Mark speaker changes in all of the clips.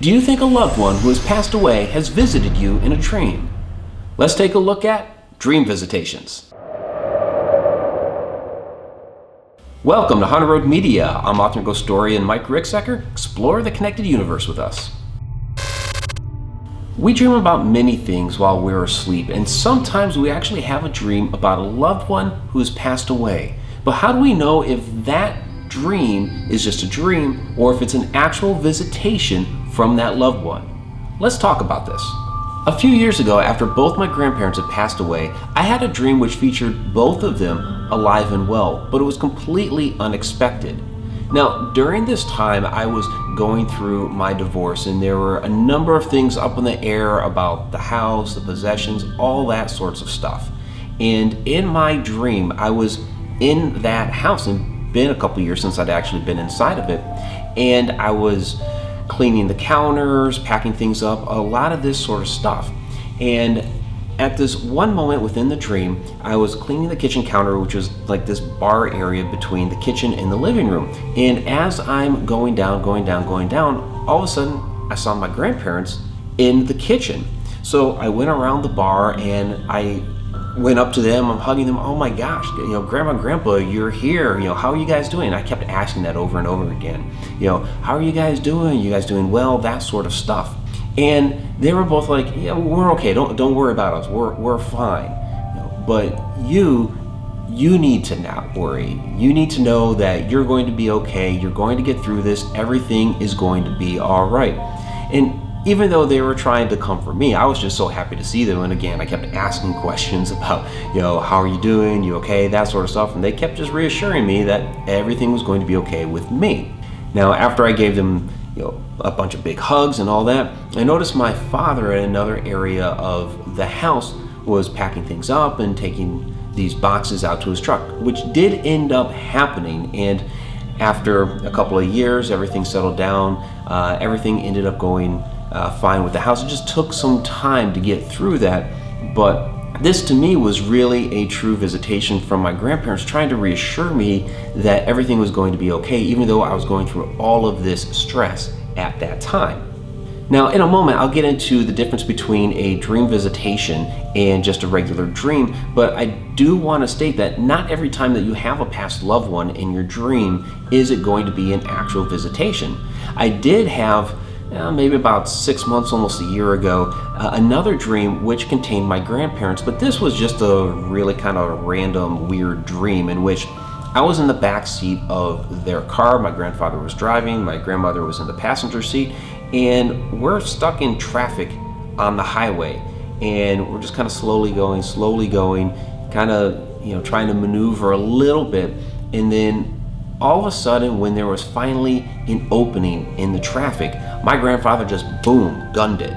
Speaker 1: Do you think a loved one who has passed away has visited you in a dream? Let's take a look at dream visitations. Welcome to Haunted Road Media. I'm author and ghost historian Mike Ricksecker. Explore the connected universe with us. We dream about many things while we're asleep, and sometimes we actually have a dream about a loved one who has passed away. But how do we know if that dream is just a dream or if it's an actual visitation from that loved one? Let's talk about this. A few years ago, after both my grandparents had passed away, I had a dream which featured both of them alive and well, but it was completely unexpected. Now, during this time, I was going through my divorce, and there were a number of things up in the air about the house, the possessions, all that sorts of stuff. And in my dream, I was in that house, and been a couple years since I'd actually been inside of it, and I was cleaning the counters, packing things up, a lot of this sort of stuff. And at this one moment within the dream, I was cleaning the kitchen counter, which was like this bar area between the kitchen and the living room. And as I'm going down, all of a sudden I saw my grandparents in the kitchen. So I went around the bar and I went up to them, I'm hugging them. Oh my gosh, Grandma and Grandpa, you're here. How are you guys doing? And I kept asking that over and over again. How are you guys doing? You guys doing well? That sort of stuff. And they were both like, yeah, we're okay. Don't worry about us. We're fine. But you need to not worry. You need to know that you're going to be okay. You're going to get through this. Everything is going to be all right. And even though they were trying to comfort me, I was just so happy to see them. And again, I kept asking questions about, how are you doing? You okay? That sort of stuff. And they kept just reassuring me that everything was going to be okay with me. Now, after I gave them, a bunch of big hugs and all that, I noticed my father in another area of the house was packing things up and taking these boxes out to his truck, which did end up happening. And after a couple of years, everything settled down. Everything ended up going fine with the house. It just took some time to get through that, but this to me was really a true visitation from my grandparents trying to reassure me that everything was going to be okay, even though I was going through all of this stress at that time. Now, in a moment, I'll get into the difference between a dream visitation and just a regular dream, but I do want to state that not every time that you have a past loved one in your dream is it going to be an actual visitation. I did have maybe about 6 months, almost a year ago, another dream which contained my grandparents, but this was just a really kind of random, weird dream in which I was in the back seat of their car. My grandfather was driving, my grandmother was in the passenger seat, and we're stuck in traffic on the highway, and we're just kind of slowly going, kind of, trying to maneuver a little bit, and then all of a sudden, when there was finally an opening in the traffic, my grandfather just boom, gunned it.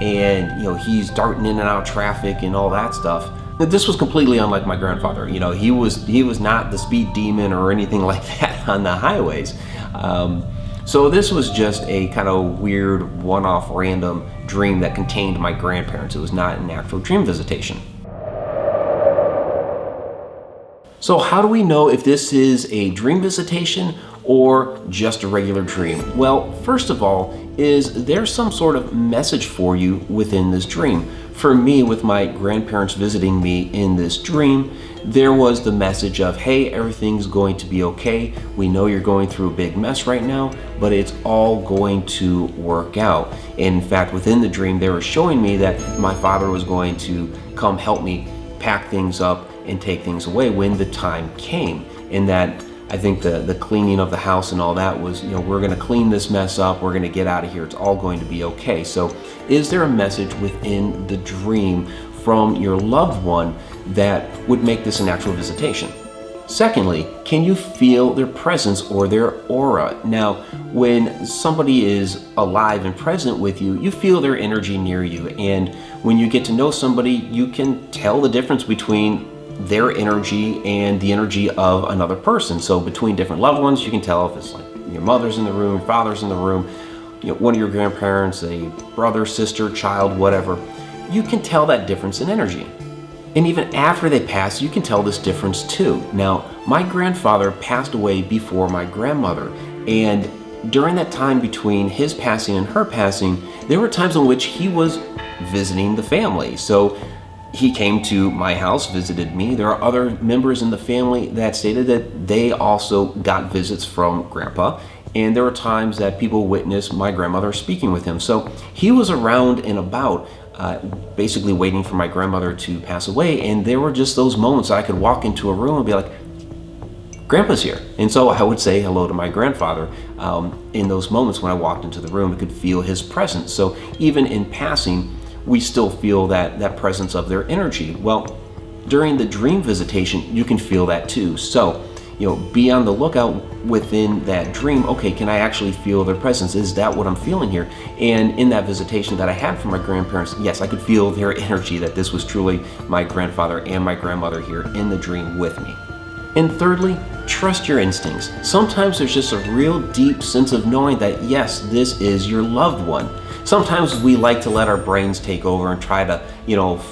Speaker 1: And he's darting in and out of traffic and all that stuff. This was completely unlike my grandfather. He was not the speed demon or anything like that on the highways. So this was just a kind of weird, one-off, random dream that contained my grandparents. It was not an actual dream visitation. So how do we know if this is a dream visitation or just a regular dream? Well, first of all, is there some sort of message for you within this dream? For me, with my grandparents visiting me in this dream, there was the message of, hey, everything's going to be okay. We know you're going through a big mess right now, but it's all going to work out. And in fact, within the dream, they were showing me that my father was going to come help me pack things up and take things away when the time came. And that I think the cleaning of the house and all that was, we're going to clean this mess up, we're going to get out of here, it's all going to be okay. So is there a message within the dream from your loved one that would make this an actual visitation? Secondly, can you feel their presence or their aura? Now, when somebody is alive and present with you, you feel their energy near you. And when you get to know somebody, you can tell the difference between their energy and the energy of another person. So between different loved ones, you can tell if it's like your mother's in the room, your father's in the room, one of your grandparents, a brother, sister, child, whatever. You can tell that difference in energy. And even after they pass, you can tell this difference too. Now, my grandfather passed away before my grandmother, and during that time between his passing and her passing, there were times in which he was visiting the family. So he came to my house, visited me. There are other members in the family that stated that they also got visits from Grandpa. And there were times that people witnessed my grandmother speaking with him. So he was around and about, basically waiting for my grandmother to pass away. And there were just those moments I could walk into a room and be like, Grandpa's here. And so I would say hello to my grandfather. In those moments when I walked into the room, I could feel his presence. So even in passing, we still feel that presence of their energy. Well, during the dream visitation, you can feel that too. So, be on the lookout within that dream. Okay, can I actually feel their presence? Is that what I'm feeling here? And in that visitation that I had from my grandparents, yes, I could feel their energy, that this was truly my grandfather and my grandmother here in the dream with me. And thirdly, trust your instincts. Sometimes there's just a real deep sense of knowing that, yes, this is your loved one. Sometimes we like to let our brains take over and try to,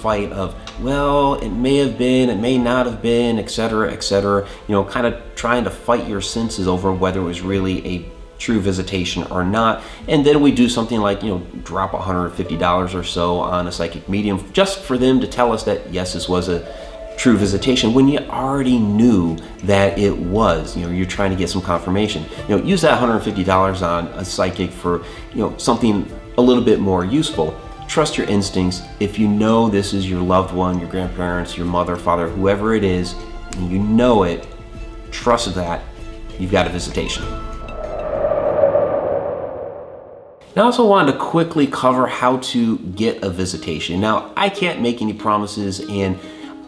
Speaker 1: fight of, well, it may have been, it may not have been, etc., etc., kind of trying to fight your senses over whether it was really a true visitation or not. And then we do something like, drop $150 or so on a psychic medium just for them to tell us that, yes, this was a true visitation, when you already knew that it was. You're trying to get some confirmation. Use that $150 on a psychic for, something a little bit more useful. Trust your instincts. If you know this is your loved one, your grandparents, your mother, father, whoever it is, and you know it, trust that you've got a visitation. Now, I also wanted to quickly cover how to get a visitation. Now, I can't make any promises, and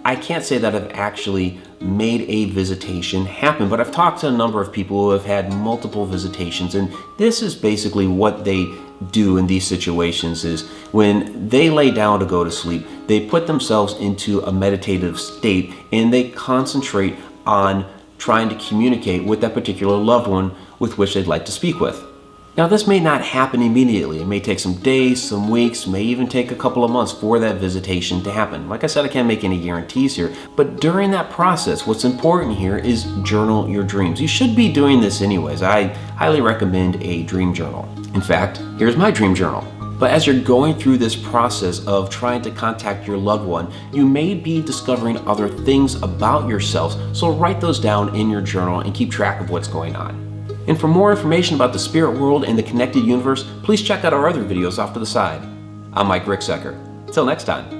Speaker 1: I can't say that I've actually made a visitation happen, but I've talked to a number of people who have had multiple visitations, and this is basically what they do in these situations. Is when they lay down to go to sleep, they put themselves into a meditative state and they concentrate on trying to communicate with that particular loved one with which they'd like to speak with. Now, this may not happen immediately. It may take some days, some weeks, may even take a couple of months for that visitation to happen. Like I said, I can't make any guarantees here, but during that process, what's important here is journal your dreams. You should be doing this anyways. I highly recommend a dream journal. In fact, here's my dream journal. But as you're going through this process of trying to contact your loved one, you may be discovering other things about yourselves, so write those down in your journal and keep track of what's going on. And for more information about the spirit world and the connected universe, please check out our other videos off to the side. I'm Ricksecker. Till next time.